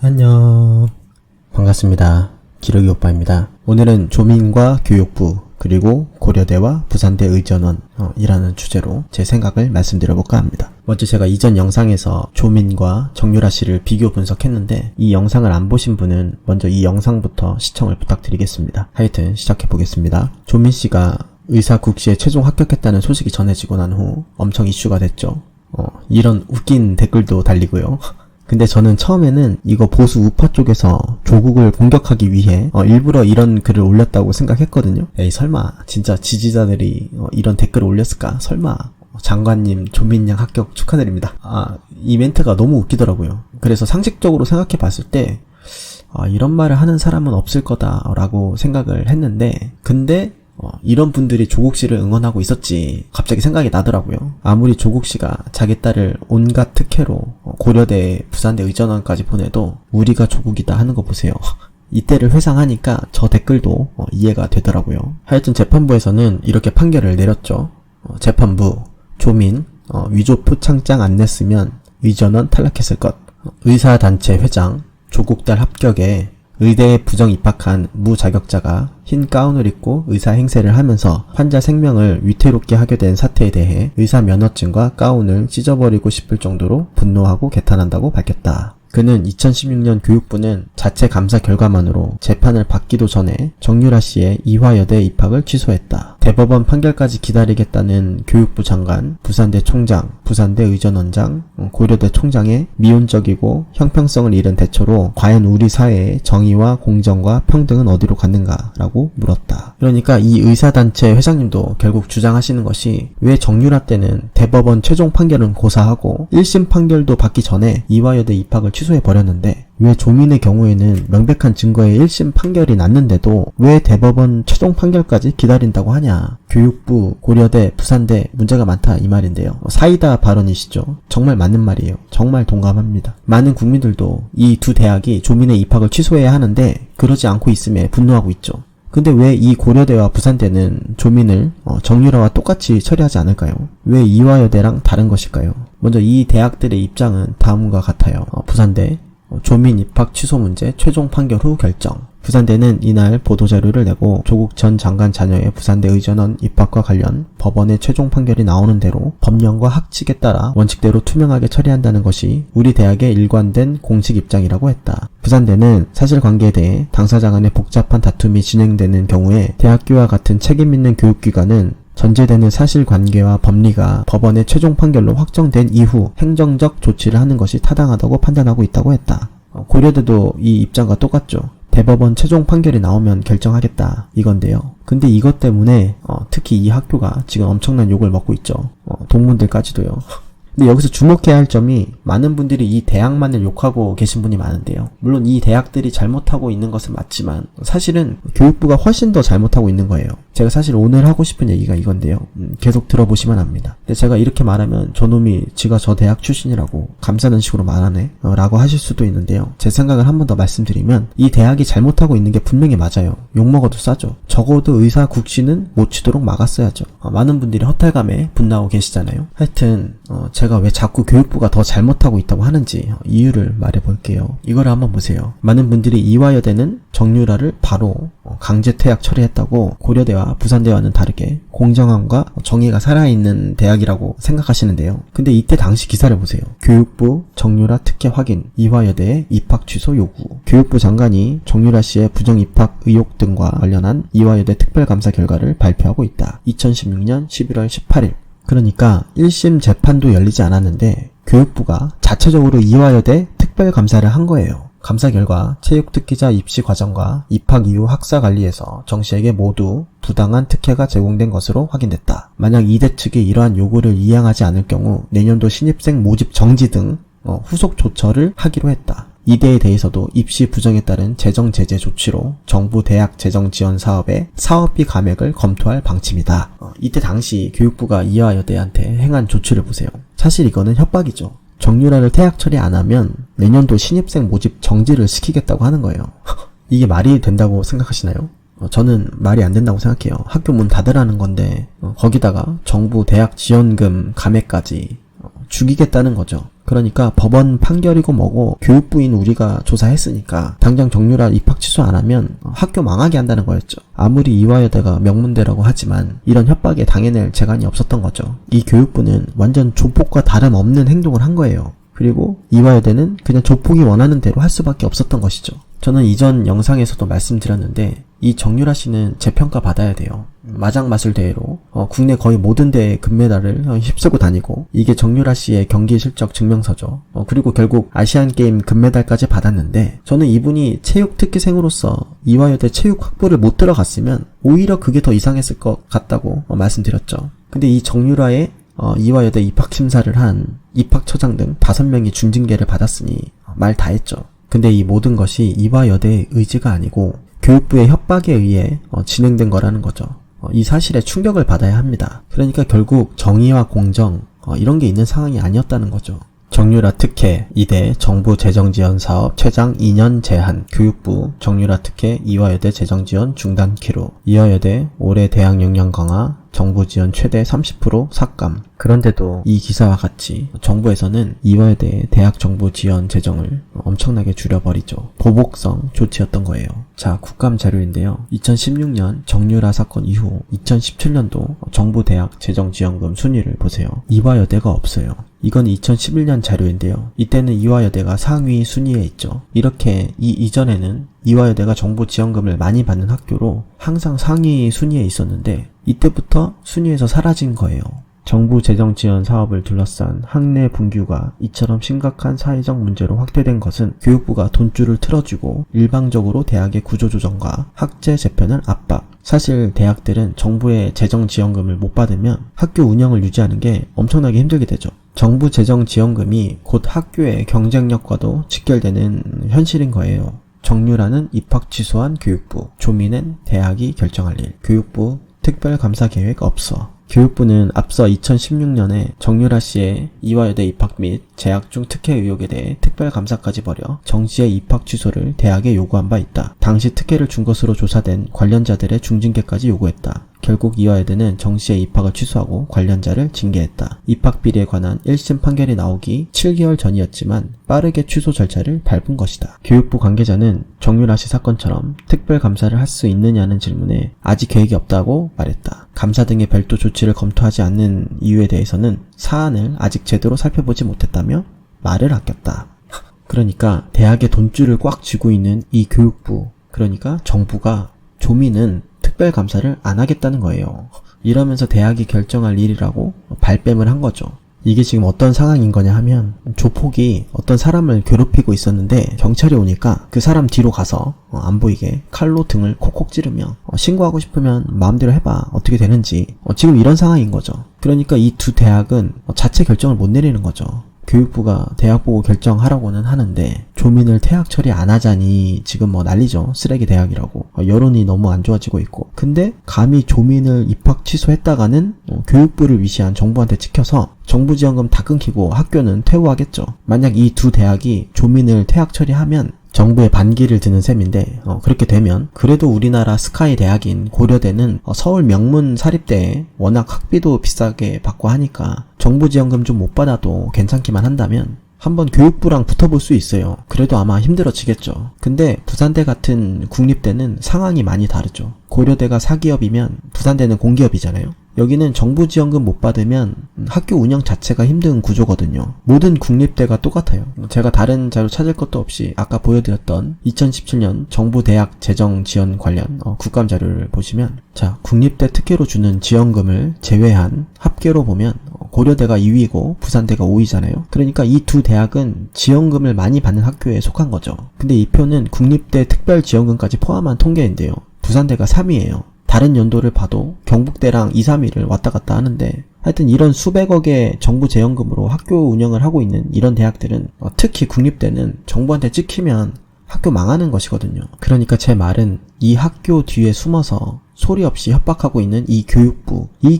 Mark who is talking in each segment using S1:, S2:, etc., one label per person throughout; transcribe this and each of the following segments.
S1: 안녕. 반갑습니다. 기러기 오빠입니다. 오늘은 조민과 교육부 그리고 고려대와 부산대 의전원 이라는 주제로 제 생각을 말씀드려볼까 합니다. 먼저 제가 이전 영상에서 조민과 정유라 씨를 비교 분석했는데 이 영상을 안 보신 분은 먼저 이 영상부터 시청을 부탁드리겠습니다. 하여튼 시작해보겠습니다. 조민 씨가 의사 국시에 최종 합격했다는 소식이 전해지고 난 후 엄청 이슈가 됐죠. 이런 웃긴 댓글도 달리고요. 근데 저는 처음에는 이거 보수 우파 쪽에서 조국을 공격하기 위해 일부러 이런 글을 올렸다고 생각했거든요. 에이 설마 진짜 지지자들이 이런 댓글을 올렸을까? 설마 장관님 조민양 합격 축하드립니다. 이 멘트가 너무 웃기더라고요. 그래서 상식적으로 생각해 봤을 때 이런 말을 하는 사람은 없을 거다라고 생각을 했는데 근데 이런 분들이 조국 씨를 응원하고 있었지 갑자기 생각이 나더라고요. 아무리 조국 씨가 자기 딸을 온갖 특혜로 고려대, 부산대 의전원까지 보내도 우리가 조국이다 하는 거 보세요. 이때를 회상하니까 저 댓글도 이해가 되더라고요. 하여튼 재판부에서는 이렇게 판결을 내렸죠. 재판부, 조민, 위조 표창장 안 냈으면 의전원 탈락했을 것. 의사단체 회장, 조국 딸 합격에 의대에 부정 입학한 무자격자가 흰 가운을 입고 의사 행세를 하면서 환자 생명을 위태롭게 하게 된 사태에 대해 의사 면허증과 가운을 찢어버리고 싶을 정도로 분노하고 개탄한다고 밝혔다. 그는 2016년 교육부는 자체 감사 결과만으로 재판을 받기도 전에 정유라 씨의 이화여대 입학을 취소했다. 대법원 판결까지 기다리겠다는 교육부 장관, 부산대 총장, 부산대 의전원장, 고려대 총장의 미온적이고 형평성을 잃은 대처로 과연 우리 사회의 정의와 공정과 평등은 어디로 갔는가라고 물었다. 그러니까 이 의사단체 회장님도 결국 주장하시는 것이 왜 정유라 때는 대법원 최종 판결은 고사하고 1심 판결도 받기 전에 이화여대 입학을 취소해버렸는데 왜 조민의 경우에는 명백한 증거에 1심 판결이 났는데도 왜 대법원 최종 판결까지 기다린다고 하냐. 교육부, 고려대, 부산대 문제가 많다 이 말인데요. 사이다 발언이시죠. 정말 맞는 말이에요. 정말 동감합니다. 많은 국민들도 이 두 대학이 조민의 입학을 취소해야 하는데 그러지 않고 있음에 분노하고 있죠. 근데 왜 이 고려대와 부산대는 조민을 정유라와 똑같이 처리하지 않을까요? 왜 이화여대랑 다른 것일까요? 먼저 이 대학들의 입장은 다음과 같아요. 부산대 조민 입학 취소 문제 최종 판결 후 결정. 부산대는 이날 보도자료를 내고 조국 전 장관 자녀의 부산대 의전원 입학과 관련 법원의 최종 판결이 나오는 대로 법령과 학칙에 따라 원칙대로 투명하게 처리한다는 것이 우리 대학의 일관된 공식 입장이라고 했다. 부산대는 사실관계에 대해 당사자 간의 복잡한 다툼이 진행되는 경우에 대학교와 같은 책임 있는 교육기관은 전제되는 사실관계와 법리가 법원의 최종 판결로 확정된 이후 행정적 조치를 하는 것이 타당하다고 판단하고 있다고 했다. 고려대도 이 입장과 똑같죠. 대법원 최종 판결이 나오면 결정하겠다 이건데요. 근데 이것 때문에 특히 이 학교가 지금 엄청난 욕을 먹고 있죠. 동문들까지도요. 근데 여기서 주목해야 할 점이 많은 분들이 이 대학만을 욕하고 계신 분이 많은데요. 물론 이 대학들이 잘못하고 있는 것은 맞지만 사실은 교육부가 훨씬 더 잘못하고 있는 거예요. 제가 사실 오늘 하고 싶은 얘기가 이건데요. 계속 들어보시면 압니다. 근데 제가 이렇게 말하면 저놈이 지가 저 대학 출신이라고 감싸는 식으로 말하네 라고 하실 수도 있는데요. 제 생각을 한 번 더 말씀드리면 이 대학이 잘못하고 있는 게 분명히 맞아요. 욕먹어도 싸죠. 적어도 의사 국시는 못 치도록 막았어야죠. 많은 분들이 허탈감에 분노하고 계시잖아요. 하여튼 제가 왜 자꾸 교육부가 더 잘못하고 있다고 하는지 이유를 말해볼게요. 이거를 한번 보세요. 많은 분들이 이화여대는 정유라를 바로 강제 퇴학 처리했다고 고려대와 부산대와는 다르게 공정함과 정의가 살아있는 대학이라고 생각하시는데요. 근데 이때 당시 기사를 보세요. 교육부 정유라 특혜 확인, 이화여대의 입학 취소 요구. 교육부 장관이 정유라 씨의 부정 입학 의혹 등과 관련한 이화여대 특별감사 결과를 발표하고 있다. 2016년 11월 18일. 그러니까 1심 재판도 열리지 않았는데 교육부가 자체적으로 이화여대 특별감사를 한 거예요. 감사 결과 체육특기자 입시 과정과 입학 이후 학사 관리에서 정 씨에게 모두 부당한 특혜가 제공된 것으로 확인됐다. 만약 이대 측이 이러한 요구를 이행하지 않을 경우 내년도 신입생 모집 정지 등 후속 조처를 하기로 했다. 이대에 대해서도 입시 부정에 따른 재정 제재 조치로 정부 대학 재정 지원 사업의 사업비 감액을 검토할 방침이다. 이때 당시 교육부가 이화여대한테 행한 조치를 보세요. 사실 이거는 협박이죠. 정유라를 퇴학 처리 안 하면 내년도 신입생 모집 정지를 시키겠다고 하는 거예요. 이게 말이 된다고 생각하시나요? 저는 말이 안 된다고 생각해요. 학교 문 닫으라는 건데 거기다가 정부 대학 지원금 감액까지 죽이겠다는 거죠. 그러니까 법원 판결이고 뭐고 교육부인 우리가 조사했으니까 당장 정유라 입학 취소 안 하면 학교 망하게 한다는 거였죠. 아무리 이화여대가 명문대라고 하지만 이런 협박에 당해낼 재간이 없었던 거죠. 이 교육부는 완전 조폭과 다름없는 행동을 한 거예요. 그리고 이화여대는 그냥 조폭이 원하는 대로 할 수밖에 없었던 것이죠. 저는 이전 영상에서도 말씀드렸는데 이 정유라 씨는 재평가 받아야 돼요. 마장마술 대회로 국내 거의 모든 대회 금메달을 휩쓰고 다니고 이게 정유라 씨의 경기 실적 증명서죠. 그리고 결국 아시안게임 금메달까지 받았는데 저는 이분이 체육특기생으로서 이화여대 체육학부를 못 들어갔으면 오히려 그게 더 이상했을 것 같다고 말씀드렸죠. 근데 이 정유라의 이화여대 입학심사를 한 입학처장 등 5명이 중징계를 받았으니 말 다 했죠. 근데 이 모든 것이 이화여대의 의지가 아니고 교육부의 협박에 의해 진행된 거라는 거죠. 이 사실에 충격을 받아야 합니다. 그러니까 결국 정의와 공정 이런 게 있는 상황이 아니었다는 거죠. 정유라 특혜, 이대 정부 재정지원사업 최장 2년 제한, 교육부 정유라 특혜 이화여대 재정지원 중단키로, 이화여대 올해 대학 역량 강화, 정부 지원 최대 30% 삭감. 그런데도 이 기사와 같이 정부에서는 이화여대의 대학 정부 지원 재정을 엄청나게 줄여버리죠. 보복성 조치였던 거예요. 자, 국감 자료인데요. 2016년 정유라 사건 이후 2017년도 정부 대학 재정지원금 순위를 보세요. 이화여대가 없어요. 이건 2011년 자료인데요. 이때는 이화여대가 상위 순위에 있죠. 이렇게 이전에는 이화여대가 정부 지원금을 많이 받는 학교로 항상 상위 순위에 있었는데 이때부터 순위에서 사라진 거예요. 정부 재정 지원 사업을 둘러싼 학내 분규가 이처럼 심각한 사회적 문제로 확대된 것은 교육부가 돈줄을 틀어주고 일방적으로 대학의 구조조정과 학제 재편을 압박. 사실 대학들은 정부의 재정 지원금을 못 받으면 학교 운영을 유지하는 게 엄청나게 힘들게 되죠. 정부 재정 지원금이 곧 학교의 경쟁력과도 직결되는 현실인 거예요. 정유라는 입학 취소한 교육부, 조민은 대학이 결정할 일, 교육부 특별감사 계획 없어. 교육부는 앞서 2016년에 정유라 씨의 이화여대 입학 및 재학 중 특혜 의혹에 대해 특별감사까지 벌여 정 씨의 입학 취소를 대학에 요구한 바 있다. 당시 특혜를 준 것으로 조사된 관련자들의 중징계까지 요구했다. 결국 이화여대는 정 씨의 입학을 취소하고 관련자를 징계했다. 입학 비리에 관한 1심 판결이 나오기 7개월 전이었지만 빠르게 취소 절차를 밟은 것이다. 교육부 관계자는 정유라 씨 사건처럼 특별감사를 할 수 있느냐는 질문에 아직 계획이 없다고 말했다. 감사 등의 별도 조치를 검토하지 않는 이유에 대해서는 사안을 아직 제대로 살펴보지 못했다며 말을 아꼈다. 그러니까 대학의 돈줄을 꽉 쥐고 있는 이 교육부, 그러니까 정부가 조민은 특별감사를 안 하겠다는 거예요. 이러면서 대학이 결정할 일이라고 발뺌을 한 거죠. 이게 지금 어떤 상황인 거냐 하면 조폭이 어떤 사람을 괴롭히고 있었는데 경찰이 오니까 그 사람 뒤로 가서 안 보이게 칼로 등을 콕콕 찌르며 신고하고 싶으면 마음대로 해봐 어떻게 되는지 지금 이런 상황인 거죠. 그러니까 이 두 대학은 자체 결정을 못 내리는 거죠. 교육부가 대학 보고 결정하라고는 하는데 조민을 퇴학 처리 안 하자니 지금 난리죠. 쓰레기 대학이라고. 여론이 너무 안 좋아지고 있고. 근데 감히 조민을 입학 취소했다가는 교육부를 위시한 정부한테 찍혀서 정부 지원금 다 끊기고 학교는 퇴우하겠죠. 만약 이 두 대학이 조민을 퇴학 처리하면 정부의 반기를 드는 셈인데 그렇게 되면 그래도 우리나라 스카이 대학인 고려대는 서울 명문 사립대에 워낙 학비도 비싸게 받고 하니까 정부 지원금 좀 못 받아도 괜찮기만 한다면 한번 교육부랑 붙어볼 수 있어요. 그래도 아마 힘들어지겠죠. 근데 부산대 같은 국립대는 상황이 많이 다르죠. 고려대가 사기업이면 부산대는 공기업이잖아요. 여기는 정부 지원금 못 받으면 학교 운영 자체가 힘든 구조거든요. 모든 국립대가 똑같아요. 제가 다른 자료 찾을 것도 없이 아까 보여드렸던 2017년 정부 대학 재정 지원 관련 국감 자료를 보시면 자, 국립대 특혜로 주는 지원금을 제외한 합계로 보면 고려대가 2위고 부산대가 5위잖아요. 그러니까 이 두 대학은 지원금을 많이 받는 학교에 속한 거죠. 근데 이 표는 국립대 특별 지원금까지 포함한 통계인데요. 부산대가 3위예요. 다른 연도를 봐도 경북대랑 2, 3위를 왔다 갔다 하는데 하여튼 이런 수백억의 정부 재원금으로 학교 운영을 하고 있는 이런 대학들은 특히 국립대는 정부한테 찍히면 학교 망하는 것이거든요. 그러니까 제 말은 이 학교 뒤에 숨어서 소리 없이 협박하고 있는 이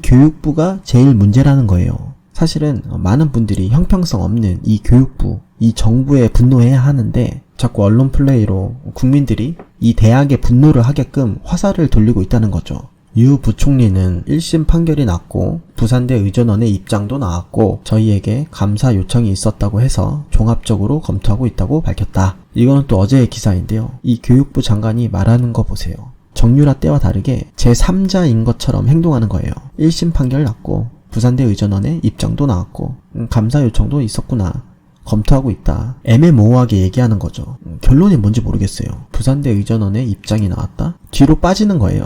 S1: 교육부가 제일 문제라는 거예요. 사실은 많은 분들이 형평성 없는 이 교육부, 이 정부에 분노해야 하는데 자꾸 언론 플레이로 국민들이 이 대학에 분노를 하게끔 화살을 돌리고 있다는 거죠. 유 부총리는 1심 판결이 났고 부산대 의전원의 입장도 나왔고 저희에게 감사 요청이 있었다고 해서 종합적으로 검토하고 있다고 밝혔다. 이거는 또 어제의 기사인데요. 이 교육부 장관이 말하는 거 보세요. 정유라 때와 다르게 제3자인 것처럼 행동하는 거예요. 1심 판결 났고 부산대 의전원의 입장도 나왔고 감사 요청도 있었구나. 검토하고 있다. 애매모호하게 얘기하는 거죠. 결론이 뭔지 모르겠어요. 부산대 의전원의 입장이 나왔다? 뒤로 빠지는 거예요.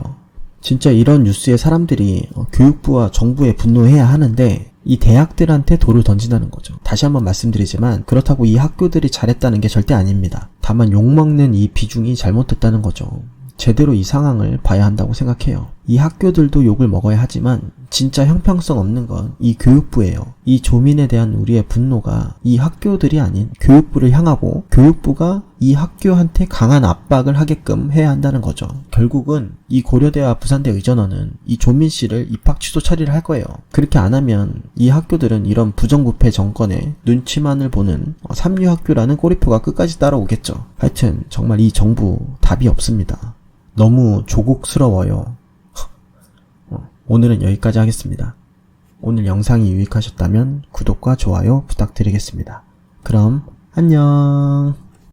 S1: 진짜 이런 뉴스에 사람들이 교육부와 정부에 분노해야 하는데 이 대학들한테 돌을 던진다는 거죠. 다시 한번 말씀드리지만 그렇다고 이 학교들이 잘했다는 게 절대 아닙니다. 다만 욕먹는 이 비중이 잘못됐다는 거죠. 제대로 이 상황을 봐야 한다고 생각해요. 이 학교들도 욕을 먹어야 하지만 진짜 형평성 없는 건 이 교육부예요. 이 조민에 대한 우리의 분노가 이 학교들이 아닌 교육부를 향하고 교육부가 이 학교한테 강한 압박을 하게끔 해야 한다는 거죠. 결국은 이 고려대와 부산대 의전원은 이 조민 씨를 입학 취소 처리를 할 거예요. 그렇게 안 하면 이 학교들은 이런 부정부패 정권의 눈치만을 보는 삼류학교라는 꼬리표가 끝까지 따라오겠죠. 하여튼 정말 이 정부 답이 없습니다. 너무 조국스러워요. 오늘은 여기까지 하겠습니다. 오늘 영상이 유익하셨다면 구독과 좋아요 부탁드리겠습니다. 그럼 안녕.